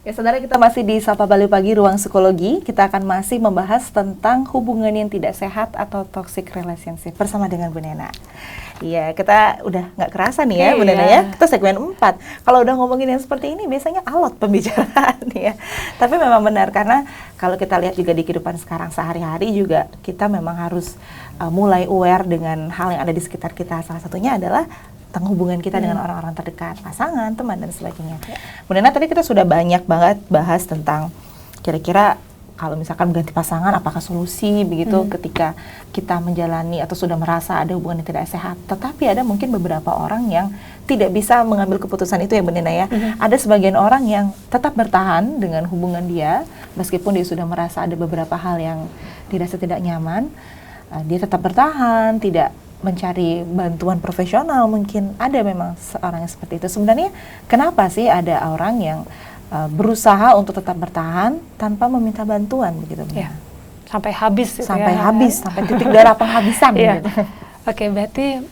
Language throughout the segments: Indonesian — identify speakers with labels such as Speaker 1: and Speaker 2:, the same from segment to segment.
Speaker 1: Ya, saudara, kita masih di Sapa Bali Pagi Ruang Psikologi. Kita akan masih membahas tentang hubungan yang tidak sehat atau toxic relationship bersama dengan Bu Nena. Iya, kita udah nggak kerasa nih ya, Bu Nena ya. Kita segmen 4. Kalau udah ngomongin yang seperti ini, biasanya alot pembicaraan ya. Tapi memang benar, karena kalau kita lihat juga di kehidupan sekarang sehari-hari juga, kita memang harus mulai aware dengan hal yang ada di sekitar kita. Salah satunya adalah tentang hubungan kita dengan orang-orang terdekat, pasangan, teman, dan sebagainya. Bu Nena, tadi kita sudah banyak banget bahas tentang kira-kira kalau misalkan ganti pasangan, apakah solusi begitu ketika kita menjalani atau sudah merasa ada hubungan yang tidak sehat. Tetapi ada mungkin beberapa orang yang tidak bisa mengambil keputusan itu ya, Bu Nena ya. Ada sebagian orang yang tetap bertahan dengan hubungan dia, meskipun dia sudah merasa ada beberapa hal yang dirasa tidak nyaman. Dia tetap bertahan, tidak mencari bantuan profesional. Mungkin ada memang seorang yang seperti itu. Sebenarnya kenapa sih ada orang yang berusaha untuk tetap bertahan tanpa meminta bantuan begitu?
Speaker 2: Ya, sampai habis.
Speaker 1: Sampai habis, sampai titik darah penghabisan.
Speaker 2: Ya.
Speaker 1: Gitu.
Speaker 2: Oke, berarti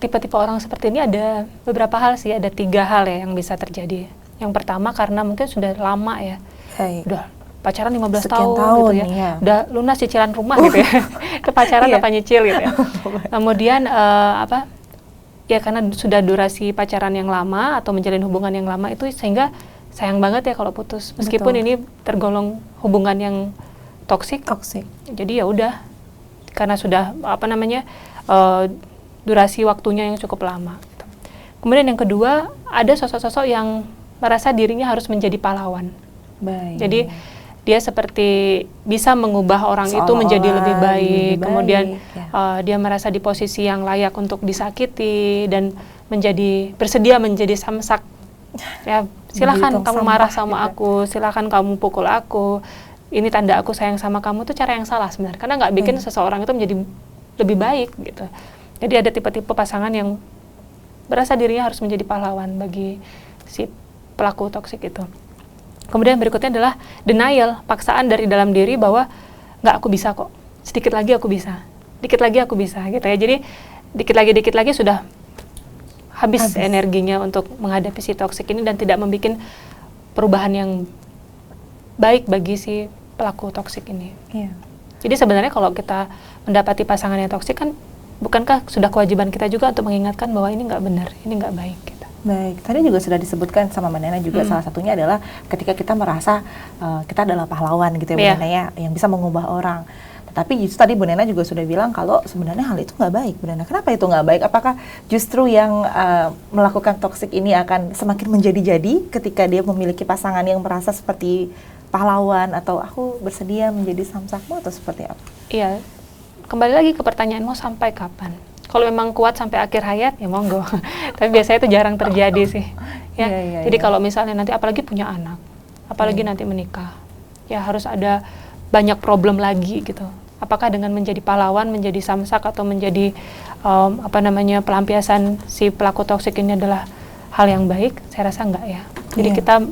Speaker 2: tipe-tipe orang seperti ini ada beberapa hal sih, ada 3 hal ya yang bisa terjadi. Yang pertama karena mungkin sudah lama ya, udah pacaran 15 tahun gitu ya,
Speaker 1: iya.
Speaker 2: udah lunas cicilan rumah gitu ya, itu pacaran apa nyicil gitu ya. Kemudian ya karena sudah durasi pacaran yang lama atau menjalin hubungan yang lama itu sehingga sayang banget ya kalau putus, meskipun ini tergolong hubungan yang toksik. Jadi ya udah, karena sudah durasi waktunya yang cukup lama. Gitu. Kemudian yang kedua, ada sosok-sosok yang merasa dirinya harus menjadi pahlawan.
Speaker 1: Baik.
Speaker 2: Jadi dia seperti bisa mengubah orang itu menjadi lebih baik. Kemudian dia merasa di posisi yang layak untuk disakiti dan bersedia menjadi samsak. Ya, silakan kamu marah sama aku, silakan kamu pukul aku. Ini tanda aku sayang sama kamu, itu cara yang salah sebenarnya. Karena nggak bikin seseorang itu menjadi lebih baik gitu. Jadi ada tipe-tipe pasangan yang berasa dirinya harus menjadi pahlawan bagi si pelaku toksik itu. Kemudian berikutnya adalah denial, paksaan dari dalam diri bahwa nggak, aku bisa kok, sedikit lagi aku bisa, dikit lagi aku bisa gitu ya. Jadi dikit lagi sudah habis energinya untuk menghadapi si toksik ini dan tidak membuat perubahan yang baik bagi si pelaku toksik ini.
Speaker 1: Iya.
Speaker 2: Jadi sebenarnya kalau kita mendapati pasangan yang toksik kan, bukankah sudah kewajiban kita juga untuk mengingatkan bahwa ini nggak benar, ini nggak baik gitu.
Speaker 1: Baik, tadi juga sudah disebutkan sama Mbak Nena juga salah satunya adalah ketika kita merasa kita adalah pahlawan gitu ya, Bu Nena ya, yang bisa mengubah orang. Tetapi justru tadi Bu Nena juga sudah bilang kalau sebenarnya hal itu nggak baik, Bu Nena. Kenapa itu nggak baik? Apakah justru yang melakukan toksik ini akan semakin menjadi-jadi ketika dia memiliki pasangan yang merasa seperti pahlawan, atau aku bersedia menjadi samsakmu, atau seperti apa?
Speaker 2: Iya, kembali lagi ke pertanyaanmu, sampai kapan? Kalau memang kuat sampai akhir hayat, ya monggo. Tapi biasanya itu jarang terjadi sih. Ya. Jadi kalau misalnya nanti apalagi punya anak, apalagi nanti menikah, ya harus ada banyak problem lagi gitu. Apakah dengan menjadi pahlawan, menjadi samsak, atau menjadi pelampiasan si pelaku toksik ini adalah hal yang baik? Saya rasa enggak ya. Jadi kita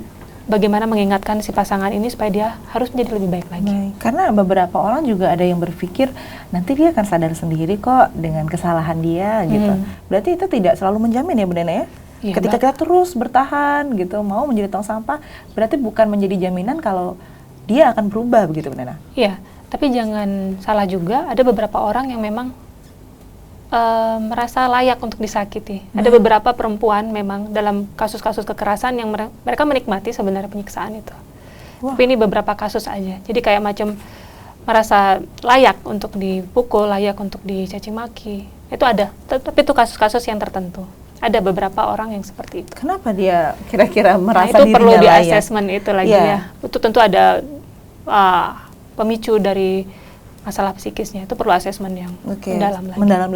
Speaker 2: bagaimana mengingatkan si pasangan ini supaya dia harus menjadi lebih baik lagi.
Speaker 1: Karena beberapa orang juga ada yang berpikir nanti dia akan sadar sendiri kok dengan kesalahan dia gitu. Berarti itu tidak selalu menjamin ya, Bu Nena ya? Iya, ketika kita terus bertahan gitu, mau menjadi tong sampah, berarti bukan menjadi jaminan kalau dia akan berubah begitu, Bu Nena?
Speaker 2: Iya, tapi jangan salah juga, ada beberapa orang yang memang merasa layak untuk disakiti. Ada beberapa perempuan memang dalam kasus-kasus kekerasan yang mereka menikmati sebenarnya penyiksaan itu. Tapi ini beberapa kasus aja. Jadi kayak macam merasa layak untuk dipukul, layak untuk dicaci maki. Itu ada, tapi itu kasus-kasus yang tertentu. Ada beberapa orang yang seperti itu.
Speaker 1: Kenapa dia kira-kira merasa
Speaker 2: itu
Speaker 1: dirinya
Speaker 2: perlu
Speaker 1: layak?
Speaker 2: di-assessment itu lagi ya. Itu tentu ada pemicu dari masalah psikisnya, itu perlu asesmen yang mendalam lagi.
Speaker 1: Mendalam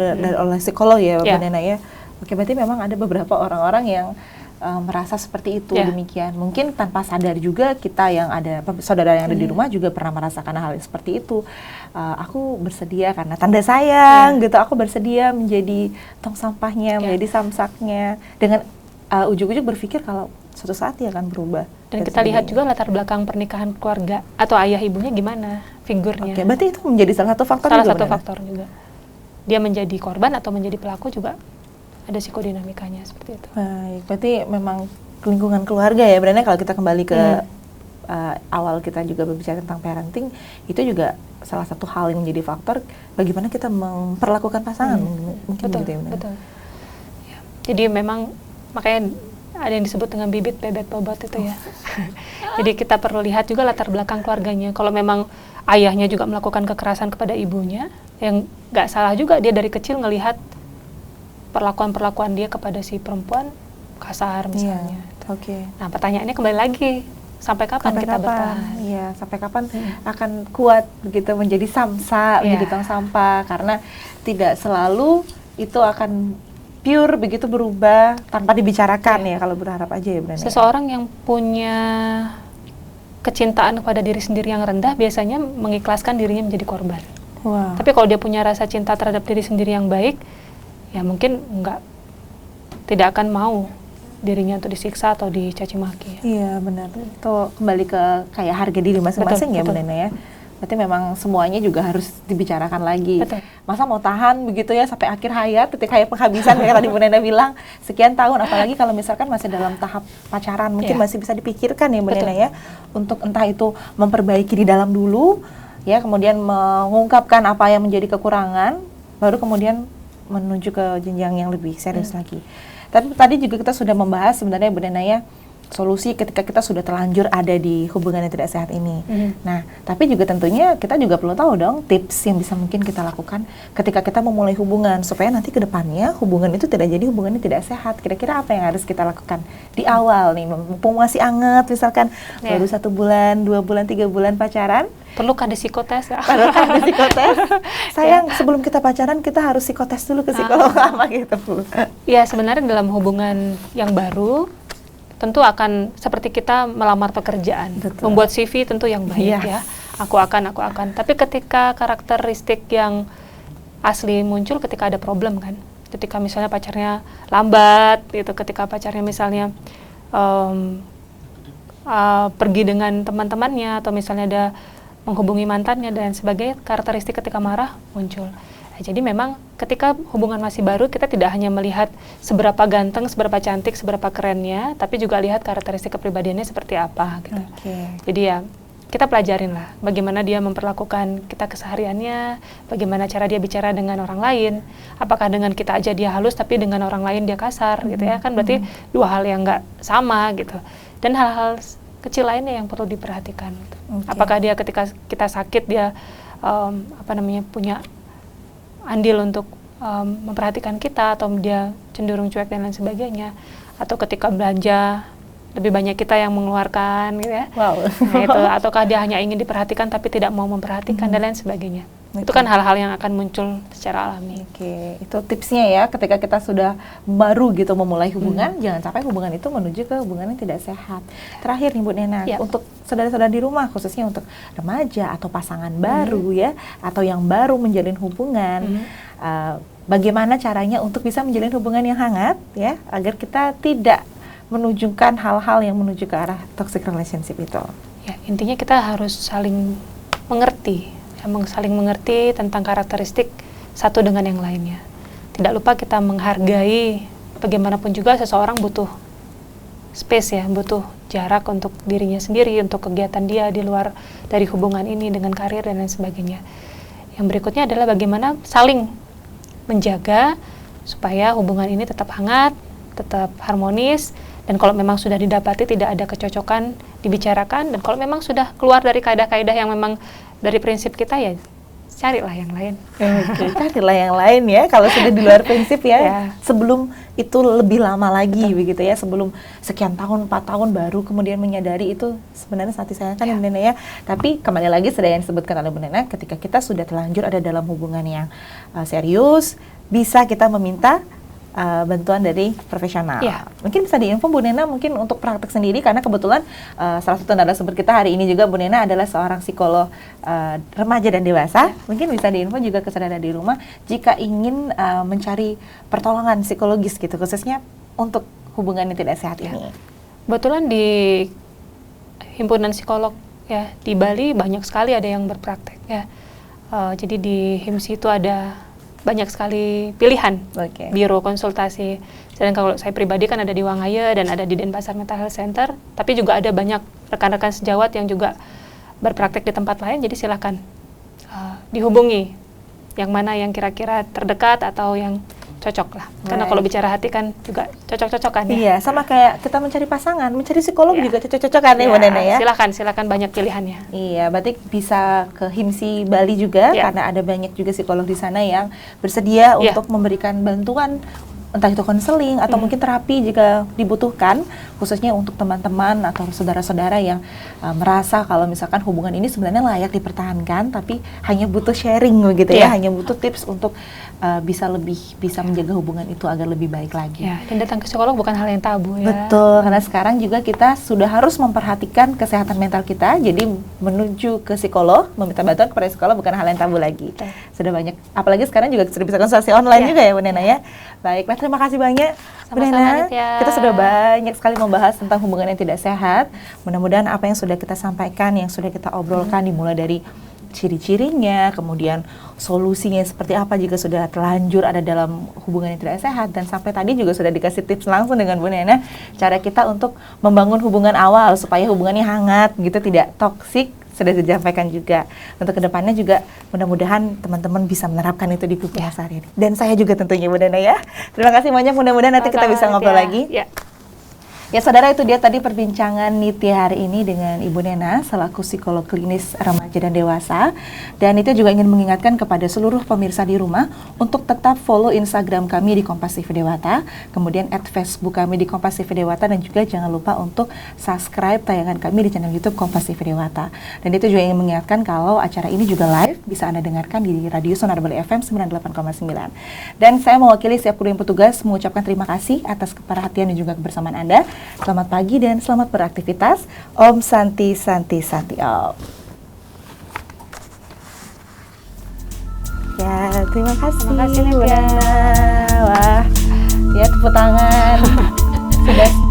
Speaker 1: oleh psikolog ya, Bu Nena ya. Oke, berarti memang ada beberapa orang-orang yang merasa seperti itu, demikian. Mungkin tanpa sadar juga kita yang ada, saudara yang ada di rumah juga pernah merasakan hal seperti itu. Aku bersedia karena tanda sayang gitu, aku bersedia menjadi tong sampahnya, menjadi samsaknya. Dengan ujuk-ujuk berpikir kalau suatu saat dia akan berubah.
Speaker 2: Dan kita lihat juga latar belakang pernikahan keluarga atau ayah ibunya gimana figurnya.
Speaker 1: Oke, berarti itu menjadi salah satu faktor
Speaker 2: juga. Salah satu
Speaker 1: benar?
Speaker 2: faktor juga. Dia menjadi korban atau menjadi pelaku juga ada psikodinamikanya seperti itu.
Speaker 1: Baik, berarti memang lingkungan keluarga ya, berarti kalau kita kembali ke awal kita juga berbicara tentang parenting, itu juga salah satu hal yang menjadi faktor bagaimana kita memperlakukan pasangan. Mungkin
Speaker 2: betul,
Speaker 1: gitu ya, benar.
Speaker 2: betul. Ya. Jadi memang makanya ada yang disebut dengan bibit bebek bobot itu ya. Jadi kita perlu lihat juga latar belakang keluarganya. Kalau memang ayahnya juga melakukan kekerasan kepada ibunya, yang nggak salah juga dia dari kecil ngelihat perlakuan-perlakuan dia kepada si perempuan kasar misalnya.
Speaker 1: Oke.
Speaker 2: Nah pertanyaannya kembali lagi, sampai kapan kita bertahan?
Speaker 1: Iya, sampai kapan akan kuat begitu menjadi samsa, menjadi tong sampah, karena tidak selalu itu akan pure begitu berubah tanpa dibicarakan ya, kalau berharap aja ya benar.
Speaker 2: Seseorang yang punya kecintaan kepada diri sendiri yang rendah biasanya mengikhlaskan dirinya menjadi korban.
Speaker 1: Wow.
Speaker 2: Tapi kalau dia punya rasa cinta terhadap diri sendiri yang baik, ya mungkin tidak akan mau dirinya untuk disiksa atau dicaci maki.
Speaker 1: Iya benar. Itu kembali ke kayak harga diri masing-masing ya, Bu Nena ya. Berarti memang semuanya juga harus dibicarakan lagi.
Speaker 2: Betul.
Speaker 1: Masa mau tahan begitu ya sampai akhir hayat, titik hayat penghabisan kayak tadi Bu Nena bilang, sekian tahun, apalagi kalau misalkan masih dalam tahap pacaran, mungkin masih bisa dipikirkan ya Bu Nena ya, untuk entah itu memperbaiki di dalam dulu, ya kemudian mengungkapkan apa yang menjadi kekurangan, baru kemudian menuju ke jenjang yang lebih serius lagi. Tapi tadi juga kita sudah membahas sebenarnya Bu Nena ya, solusi ketika kita sudah terlanjur ada di hubungan yang tidak sehat ini. Nah, tapi juga tentunya kita juga perlu tahu dong tips yang bisa mungkin kita lakukan ketika kita memulai hubungan supaya nanti ke depannya hubungan itu tidak jadi hubungan yang tidak sehat. Kira-kira apa yang harus kita lakukan di awal nih, mumpung masih anget, misalkan baru 1 bulan, 2 bulan, 3 bulan pacaran.
Speaker 2: Perlukah ada psikotes?
Speaker 1: Perlukah ada psikotes? Sayang, sebelum kita pacaran kita harus psikotes dulu ke psikolog apa gitu Bu.
Speaker 2: Ya sebenarnya dalam hubungan yang baru tentu akan seperti kita melamar pekerjaan.
Speaker 1: Betul.
Speaker 2: Membuat CV tentu yang baik ya. Aku akan. Tapi ketika karakteristik yang asli muncul ketika ada problem kan. Ketika misalnya pacarnya lambat gitu, ketika pacarnya misalnya pergi dengan teman-temannya atau misalnya ada menghubungi mantannya dan sebagainya, karakteristik ketika marah muncul. Jadi memang ketika hubungan masih baru, kita tidak hanya melihat seberapa ganteng, seberapa cantik, seberapa kerennya, tapi juga lihat karakteristik kepribadiannya seperti apa gitu. Jadi ya kita pelajarin lah bagaimana dia memperlakukan kita kesehariannya, bagaimana cara dia bicara dengan orang lain, apakah dengan kita aja dia halus tapi dengan orang lain dia kasar gitu ya, kan berarti dua hal yang nggak sama gitu. Dan hal-hal kecil lainnya yang perlu diperhatikan gitu. Apakah dia ketika kita sakit dia punya andil untuk memperhatikan kita, atau dia cenderung cuek dan lain sebagainya, atau ketika belanja lebih banyak kita yang mengeluarkan gitu ya. Wow. Nah, itu ataukah dia hanya ingin diperhatikan tapi tidak mau memperhatikan dan lain sebagainya. Itu kan hal-hal yang akan muncul secara alami.
Speaker 1: Itu tipsnya ya, ketika kita sudah baru gitu memulai hubungan, jangan sampai hubungan itu menuju ke hubungan yang tidak sehat. Terakhir nih Bu Nena, untuk saudara-saudara di rumah, khususnya untuk remaja atau pasangan baru ya, atau yang baru menjalin hubungan, bagaimana caranya untuk bisa menjalin hubungan yang hangat ya, agar kita tidak menunjukkan hal-hal yang menuju ke arah toxic relationship itu.
Speaker 2: Ya, intinya kita harus saling mengerti. Saling mengerti tentang karakteristik satu dengan yang lainnya. Tidak lupa kita menghargai, bagaimanapun juga seseorang butuh space ya, butuh jarak untuk dirinya sendiri, untuk kegiatan dia di luar dari hubungan ini dengan karir dan lain sebagainya. Yang berikutnya adalah bagaimana saling menjaga supaya hubungan ini tetap hangat, tetap harmonis, dan kalau memang sudah didapati tidak ada kecocokan, dibicarakan, dan kalau memang sudah keluar dari kaidah-kaidah yang memang dari prinsip kita, ya carilah yang lain.
Speaker 1: Carilah yang lain ya, kalau sudah di luar prinsip ya. Sebelum itu lebih lama lagi begitu ya, sebelum sekian tahun, 4 tahun baru kemudian menyadari itu sebenarnya sangat disayangkan ya Bu Nena ya. Tapi kembali lagi sudah yang disebutkan oleh Bu Nena, ketika kita sudah terlanjur ada dalam hubungan yang serius, bisa kita meminta bantuan dari profesional. Mungkin bisa diinfo Bu Nena mungkin untuk praktek sendiri, karena kebetulan salah satu narasumber kita hari ini juga Bu Nena adalah seorang psikolog remaja dan dewasa. Mungkin bisa diinfo juga ke saudara di rumah jika ingin mencari pertolongan psikologis gitu, khususnya untuk hubungan yang tidak sehat ini.
Speaker 2: Kebetulan di himpunan psikolog ya di Bali banyak sekali ada yang berpraktek ya. Jadi di HIMSI itu ada banyak sekali pilihan biro konsultasi. Dan kalau saya pribadi kan ada di Wangaya dan ada di Denpasar Mental Health Center, tapi juga ada banyak rekan-rekan sejawat yang juga berpraktek di tempat lain, jadi silakan dihubungi yang mana yang kira-kira terdekat atau yang cocok lah. Karena kalau bicara hati kan juga cocok-cocokan ya.
Speaker 1: Iya, sama kayak kita mencari pasangan, mencari psikolog juga cocok-cocokan ya, Bu Nena ya.
Speaker 2: Silakan banyak pilihannya.
Speaker 1: Iya, berarti bisa ke HIMSI Bali juga karena ada banyak juga psikolog di sana yang bersedia untuk memberikan bantuan, entah itu konseling atau mungkin terapi jika dibutuhkan, khususnya untuk teman-teman atau saudara-saudara yang merasa kalau misalkan hubungan ini sebenarnya layak dipertahankan tapi hanya butuh sharing begitu ya, hanya butuh tips untuk bisa menjaga hubungan itu agar lebih baik lagi.
Speaker 2: Ya, dan datang ke psikolog bukan hal yang tabu ya.
Speaker 1: Betul, karena sekarang juga kita sudah harus memperhatikan kesehatan mental kita, jadi menuju ke psikolog, meminta bantuan kepada psikolog bukan hal yang tabu lagi. Sudah banyak, apalagi sekarang juga sudah bisa konsultasi online juga ya Bu Nena ya. Baiklah, terima kasih banyak Bu Nena. Kita sudah banyak sekali membahas tentang hubungan yang tidak sehat. Mudah-mudahan apa yang sudah kita sampaikan, yang sudah kita obrolkan dimulai dari ciri-cirinya, kemudian solusinya seperti apa jika sudah terlanjur ada dalam hubungan yang tidak sehat, dan sampai tadi juga sudah dikasih tips langsung dengan Bu Nena cara kita untuk membangun hubungan awal supaya hubungannya hangat gitu, tidak toksik, sudah disampaikan juga. Untuk kedepannya juga mudah-mudahan teman-teman bisa menerapkan itu di kehidupan sehari-hari. Dan saya juga tentunya Bu Nena ya. Terima kasih banyak, mudah-mudahan nanti kita bisa ngobrol lagi. Ya saudara, itu dia tadi perbincangan Nitya hari ini dengan Ibu Nena selaku psikolog klinis remaja dan dewasa. Dan Nitya juga ingin mengingatkan kepada seluruh pemirsa di rumah untuk tetap follow Instagram kami di Kompas TV Dewata, kemudian @Facebook kami di Kompas TV Dewata, dan juga jangan lupa untuk subscribe tayangan kami di channel YouTube Kompas TV Dewata. Dan itu juga ingin mengingatkan kalau acara ini juga live bisa Anda dengarkan di Radio Sonar Bali FM 98,9. Dan saya mewakili setiap kru yang petugas mengucapkan terima kasih atas keperhatian dan juga kebersamaan Anda. Selamat pagi dan selamat beraktivitas. Om Santi Santi Santi Om. Ya, terima kasih.
Speaker 2: Terima kasih, Nitya.
Speaker 1: Wah, ya tepuk tangan. Sudah